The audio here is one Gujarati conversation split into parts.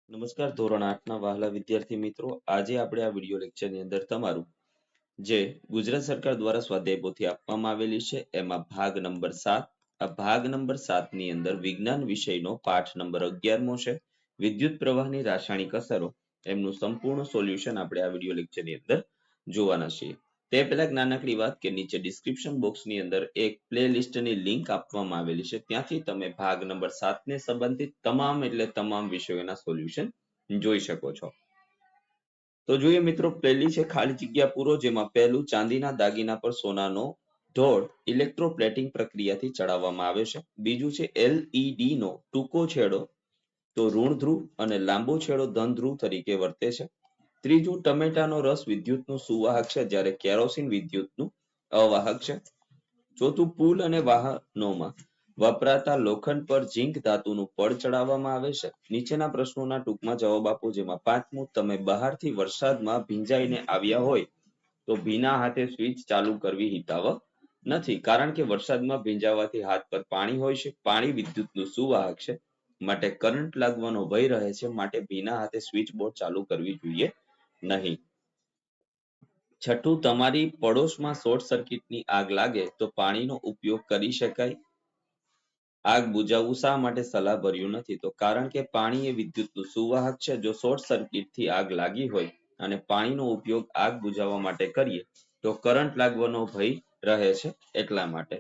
નમસ્કાર ધોરણ 8 ના વહાલા વિદ્યાર્થી મિત્રો, આજે આપણે આ વિડિયો લેક્ચરની અંદર તમારું જે ગુજરાત સરકાર દ્વારા સ્વાધ્યાય પોથી આપવામાં આવેલી છે એમાં ભાગ નંબર 7. આ ભાગ નંબર 7 ની અંદર વિજ્ઞાન વિષયનો પાઠ નંબર 11મો છે. વિદ્યુત પ્રવાહની રાસાયણિક અસરો એમનું સંપૂર્ણ સોલ્યુશન આપણે આ વિડિયો લેક્ચરની અંદર જોવાના છીએ. તે પહેલા નાનકડી વાત કે નીચે ડિસ્ક્રિપ્શન બોક્સની અંદર એક પ્લેલિસ્ટની લિંક આપવામાં આવેલી છે, ત્યાંથી તમે ભાગ નંબર 7 ને સંબંધિત તમામ એટલે તમામ વિષયોના સોલ્યુશન જોઈ શકો છો. તો જોઈએ મિત્રો, પહેલી છે ખાલી જગ્યા પૂરો, જેમાં પહેલું ચાંદીના દાગીના પર સોનાનો ઢોળ ઇલેક્ટ્રોપ્લેટિંગ પ્રક્રિયાથી ચડાવવામાં આવે છે. બીજું છે LED નો ટૂંકો છેડો તો ઋણ ધ્રુવ અને લાંબો છેડો ધન ધ્રુવ તરીકે વર્તે છે. ત્રીજું ટમેટાનો રસ વિદ્યુતનું સુવાહક છે, જ્યારે કેરોસીન વિદ્યુતનું અવાહક છે. ચોથું પુલ અને વાહનોમાં વપરાતા લોખંડ પર ઝીંક ધાતુનું પડ ચડાવવામાં આવે છે. નીચેના પ્રશ્નોના ટૂંકમાં જવાબ આપો, જેમાં પાંચમું તમે બહારથી વરસાદમાં ભીંજાઈને આવ્યા હોય તો ભીના હાથે સ્વિચ ચાલુ કરવી હિતાવહ નથી, કારણ કે વરસાદમાં ભીંજાવાથી હાથ પર પાણી હોય છે. પાણી વિદ્યુતનું સુવાહક છે, માટે કરંટ લાગવાનો ભય રહે છે, માટે ભીના હાથે સ્વિચ બોર્ડ ચાલુ કરવી જોઈએ નહીં. છઠ્ઠું, તમારી પડોશમાં શોર્ટ સર્કિટની આગ લાગે તો પાણીનો ઉપયોગ કરી શકાય. આગ બુઝાવવું શા માટે સલાહભર્યું નથી? તો કારણ કે પાણી એ વિદ્યુતનું સુવાહક છે. જો શોર્ટ સર્કિટથી આગ લાગી હોય અને પાણીનો ઉપયોગ આગ બુઝાવવા માટે કરીએ તો કરંટ લાગવાનો ભય રહે છે, એટલા માટે.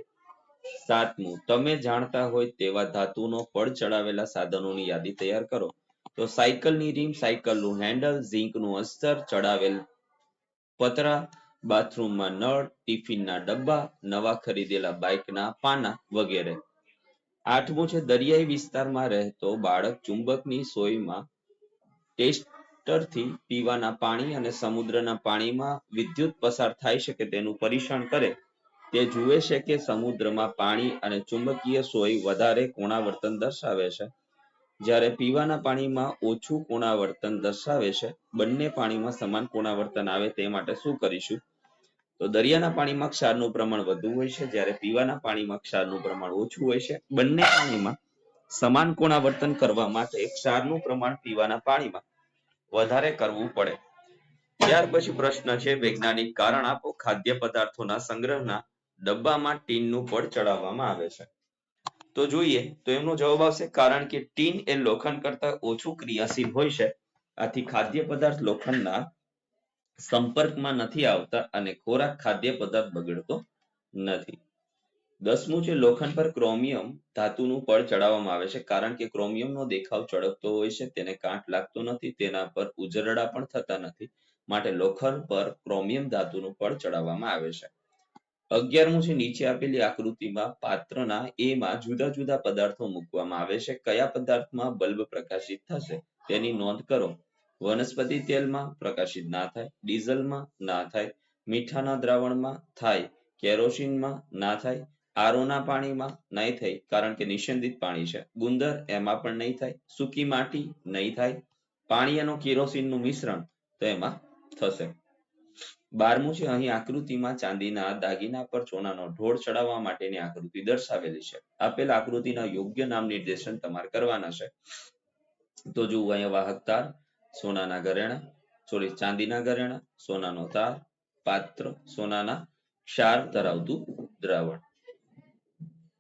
સાતમું, તમે જાણતા હોય તેવા ધાતુનો પડ ચડાવેલા સાધનોની યાદી તૈયાર કરો. તો સાયકલની રીમ, સાયકલનું હેન્ડલ, ઝીંકનું અસ્તર, ચડાવેલ પતરા, બાથરૂમમાં નળ, ટિફિનના ડબ્બા, નવા ખરીદેલા બાઇકના પાના વગેરે. આઠમું છે દરિયાઈ વિસ્તારમાં રહેતો બાળક ચુંબકની સોયમાં ટેસ્ટરથી પીવાના પાણી અને સમુદ્રના પાણીમાં વિદ્યુત પસાર થાય છે કે તેનું પરીક્ષણ કરે. તે જુએ છે કે સમુદ્રમાં પાણી અને ચુંબકીય સોય વધારે કોણાવર્તન દર્શાવે છે, જ્યારે પીવાના પાણીમાં ઓછું કોણાવર્તન દર્શાવે છે. બંને પાણીમાં સમાન કોણાવર્તન આવે તે માટે શું કરીશું? તો દરિયાના પાણીમાં ક્ષારનું પ્રમાણ વધુ હોય છે, જ્યારે પીવાના પાણીમાં ક્ષારનું પ્રમાણ ઓછું હોય છે. બંને પાણીમાં સમાન કોણાવર્તન કરવા માટે ક્ષારનું પ્રમાણ પીવાના પાણીમાં વધારે કરવું પડે. ત્યાર પછી પ્રશ્ન છે વૈજ્ઞાનિક કારણ આપો. ખાદ્ય પદાર્થોના સંગ્રહના ડબ્બામાં ટીનનું પડ ચડાવવામાં આવે છે. તો જોઈએ તો એમનો જવાબ આવશે કારણ કે ટીન એ લોખંડ કરતા ઓછું ક્રિયાશીલ હોય છે, આથી ખાદ્ય પદાર્થ લોખંડના સંપર્કમાં નથી આવતા અને ખોરાક ખાદ્ય પદાર્થ બગડતો નથી. 10મું છે લોખંડ પર ક્રોમિયમ ધાતુનું પડ ચડાવવામાં આવે છે, કારણ કે ક્રોમિયમનો દેખાવ ચળકતો હોય છે, તેને કાંટ લાગતો નથી, તેના પર ઉજરડા પણ થતા નથી, માટે લોખંડ પર ક્રોમિયમ ધાતુનું પડ ચડાવવામાં આવે છે. 11મું છે નીચે આપેલી આકૃતિમાં પાત્રના એમાં જુદા જુદા પદાર્થો મૂકવામાં આવે છે. કયા પદાર્થમાં બલ્બ પ્રકાશિત થશે તેની નોંધ કરો. વનસ્પતિ તેલમાં પ્રકાશિત ના થાય, ડીઝલમાં ના થાય, મીઠાના દ્રાવણમાં થાય, કેરોસીનમાં ના થાય, આરોના પાણીમાં નહીં થાય, કારણ કે નિષેધિત પાણી છે. ગુંદર એમાં પણ નહીં થાય, સૂકી માટી નહીં થાય, પાણી અને કેરોસીનનું મિશ્રણ તો એમાં થશે. 12મું છે અહીં આકૃતિમાં ચાંદીના દાગીના પર સોનાનો ઢોળ ચડાવવા માટેની આકૃતિ દર્શાવેલી છે. આપેલ આકૃતિના યોગ્ય નામ નિર્દેશન તમારે કરવાના છે. તો જુઓ અહીંયા વાહક તાર, સોનાના ઘરેણા, ચાંદીના ઘરેણા, સોનાનો તાર, પાત્ર, સોનાના ક્ષાર ધરાવતું દ્રાવણ.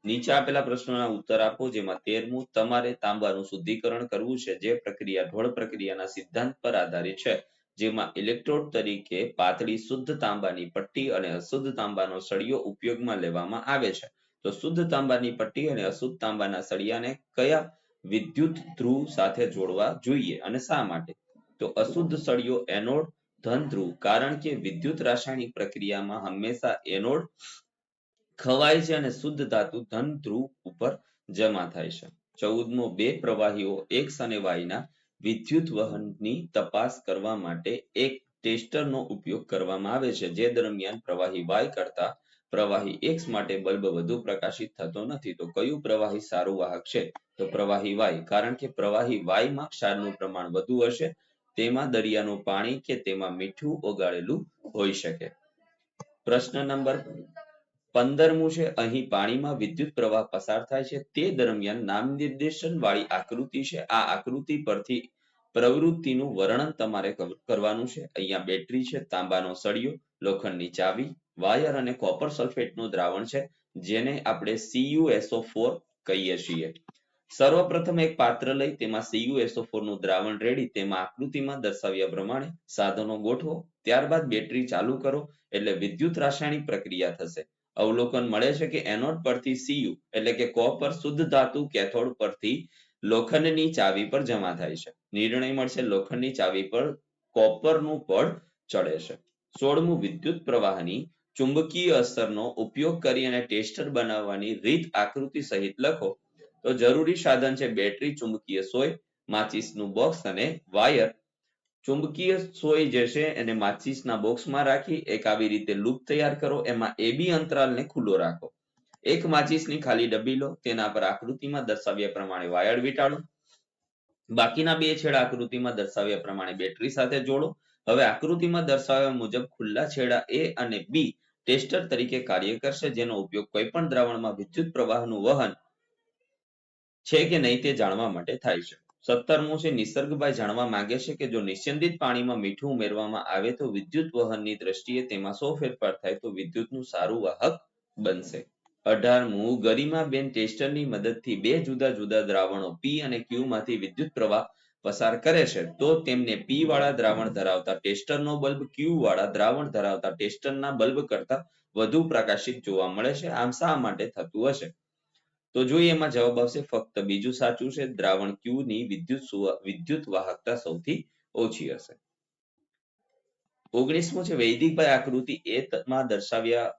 નીચે આપેલા પ્રશ્નોના ઉત્તર આપો, જેમાં 13મું તમારે તાંબાનું શુદ્ધિકરણ કરવું છે, જે પ્રક્રિયા ઢોળ પ્રક્રિયાના સિદ્ધાંત પર આધારિત છે, જેમાં ઇલેક્ટ્રોડ તરીકે પાતળી શુદ્ધ તાંબાની પટ્ટી અને અશુદ્ધ તાંબાનો સળિયો ઉપયોગમાં લેવામાં આવે છે. તો શુદ્ધ તાંબાની પટ્ટી અને અશુદ્ધ તાંબાના સળિયાને કયા વિદ્યુત ધ્રુવ સાથે જોડવા જોઈએ અને શા માટે? તો અશુદ્ધ સળિયો એનોડ, ધન ધ્રુવ, કારણ કે વિદ્યુત રાસાયણિક પ્રક્રિયામાં હંમેશા એનોડ ખવાય છે અને શુદ્ધ ધાતુ ધન ધ્રુવ ઉપર જમા થાય છે. 14મું બે પ્રવાહીઓ એક શનિવાયના વિદ્યુત વહનની તપાસ કરવા માટે એક ટેસ્ટરનો ઉપયોગ કરવામાં આવે છે, જે દરમિયાન પ્રવાહી Y કરતા પ્રવાહી X માટે બલ્બ વધુ પ્રકાશિત થતો નથી. તો કયું પ્રવાહી સારું વાહક છે? તો પ્રવાહી Y, કારણ કે પ્રવાહી Y માં ક્ષારનું પ્રમાણ વધુ હશે, તેમાં દરિયાનું પાણી કે તેમાં મીઠું ઓગાળેલું હોઈ શકે. પ્રશ્ન નંબર 15મું છે અહીં પાણીમાં વિદ્યુત પ્રવાહ પસાર થાય છે તે દરમિયાન નામ નિર્દેશન વાળી આકૃતિ છે. આ આકૃતિ પરથી પ્રવૃત્તિનું વર્ણન તમારે કરવાનું છે. અહીંયા બેટરી છે, તાંબાનો સળિયો, લોખંડની ચાવી, વાયર અને કોપર સલ્ફેટનું દ્રાવણ છે, જેને આપણે CuSO4 કહીએ છીએ. સર્વપ્રથમ એક પાત્ર લઈ તેમાં CuSO4 નું દ્રાવણ રેડી તેમાં આકૃતિમાં દર્શાવ્યા પ્રમાણે સાધનો ગોઠવો. ત્યારબાદ બેટરી ચાલુ કરો એટલે વિદ્યુત રાસાયણિક પ્રક્રિયા થશે. અવલોકન મળે છે કે એનોડ પરથી Cu એટલે કે કોપર શુદ્ધ ધાતુ કેથોડ પરથી લોખંડની ચાવી પર જમા થાય છે. નિર્ણય મળશે લોખંડની ચાવી પર કોપરનું પડ ચડે છે. 16મું વિદ્યુત પ્રવાહની ચુંબકીય અસરનો ઉપયોગ કરી અને ટેસ્ટર બનાવવાની રીત આકૃતિ સહિત લખો. તો જરૂરી સાધન છે બેટરી, ચુંબકીય સોય, માચીસનું બોક્સ અને વાયર. ચુંબકીય સોય જે છે એને માચીસના બોક્સમાં રાખી એક આવી રીતે લૂપ તૈયાર કરો. એમાં AB અંતરાલને ખુલ્લો રાખો. એક માચીસની ખાલી ડબ્બી લો, તેના પર આકૃતિમાં દર્શાવ્યા પ્રમાણે વાયર વીંટાળો. બાકીના બે છેડા આકૃતિમાં દર્શાવ્યા પ્રમાણે બેટરી સાથે જોડો. હવે આકૃતિમાં દર્શાવ્યા મુજબ ખુલ્લા છેડા A અને B ટેસ્ટર તરીકે કાર્ય કરશે, જેનો ઉપયોગ કોઈ પણ દ્રાવણમાં વિદ્યુત પ્રવાહનું વહન છે કે નહીં તે જાણવા માટે થાય છે. 17મું છે નિસર્ગભાઈ જાણવા માંગે છે કે જો નિસ્યંદિત પાણીમાં મીઠું ઉમેરવામાં આવે તો વિદ્યુત વહનની દ્રષ્ટિએ તેમાં શો ફેરફાર થાય તો વિદ્યુતનું સારું વાહક બનશે. 18મું ગરિમાબેન ટેસ્ટરની મદદથી બે જુદા જુદા દ્રાવણો P અને Q માંથી વિદ્યુત પ્રવાહ પસાર કરે છે તો તેમને P વાળા દ્રાવણ ધરાવતા ટેસ્ટરનો બલ્બ Q વાળા દ્રાવણ ધરાવતા ટેસ્ટરના બલ્બ કરતા વધુ પ્રકાશિત જોવા મળે છે. આમ શા માટે થતું હશે? તો જોઈએ એમાં જવાબ આવશે ફક્ત બીજું સાચું છે. દ્રાવણ Q ની વિદ્યુત વાહકતા સૌથી ઓછી હશે. 19મું છે વૈદિકભાઈ આકૃતિ A માં દર્શાવ્યા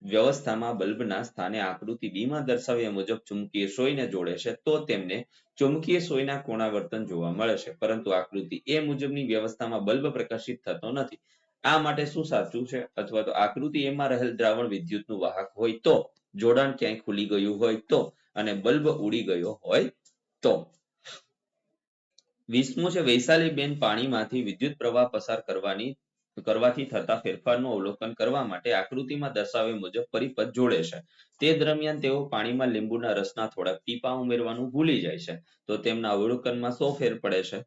વ્યવસ્થામાં બલ્બના સ્થાને આકૃતિ B માં દર્શાવ્યા મુજબ ચુંબકીય સોયને જોડે છે તો તેમને ચુંબકીય સોયના કોણાવર્તન જોવા મળે છે. પરંતુ આકૃતિ A મુજબની વ્યવસ્થામાં બલ્બ પ્રકાશિત થતો નથી. આ માટે શું સાચું છે? અથવા તો આકૃતિ A માં રહેલ દ્રાવણ વિદ્યુતનું વાહક હોય તો, જોડાણ ક્યાંય ખુલી ગયું હોય તો, અને બલ્બ ઉડી ગયો હોય તો. 20મું છે વૈશાલીબેન પાણીમાંથી વિદ્યુત પ્રવાહ પસાર કરવાથી થતા ફેરફારનું અવલોકન કરવા માટે આકૃતિમાં દર્શાવ્યા મુજબ પરિપથ જોડે છે. તે દરમિયાન તેઓ પાણીમાં લીંબુના રસના થોડાક ટીપા ઉમેરવાનું ભૂલી જાય છે. તો તેમના અવલોકનમાં શો ફેર પડે છે?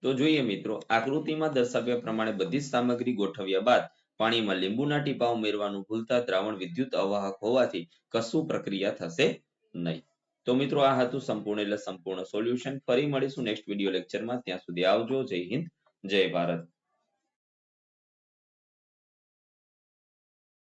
તો જોઈએ મિત્રો, આકૃતિમાં દર્શાવ્યા પ્રમાણે બધી જ સામગ્રી ગોઠવ્યા બાદ પાણીમાં લીંબુના ટીપા ઉમેરવાનું ભૂલતા દ્રાવણ વિદ્યુત અવાહક હોવાથી કશું પ્રક્રિયા થશે નહીં. તો મિત્રો આ હતું સંપૂર્ણ સોલ્યુશન. ફરી મળીશું નેક્સ્ટ વિડિયો લેક્ચરમાં. ત્યાં સુધી આવજો. જય હિન્દ, જય ભારત.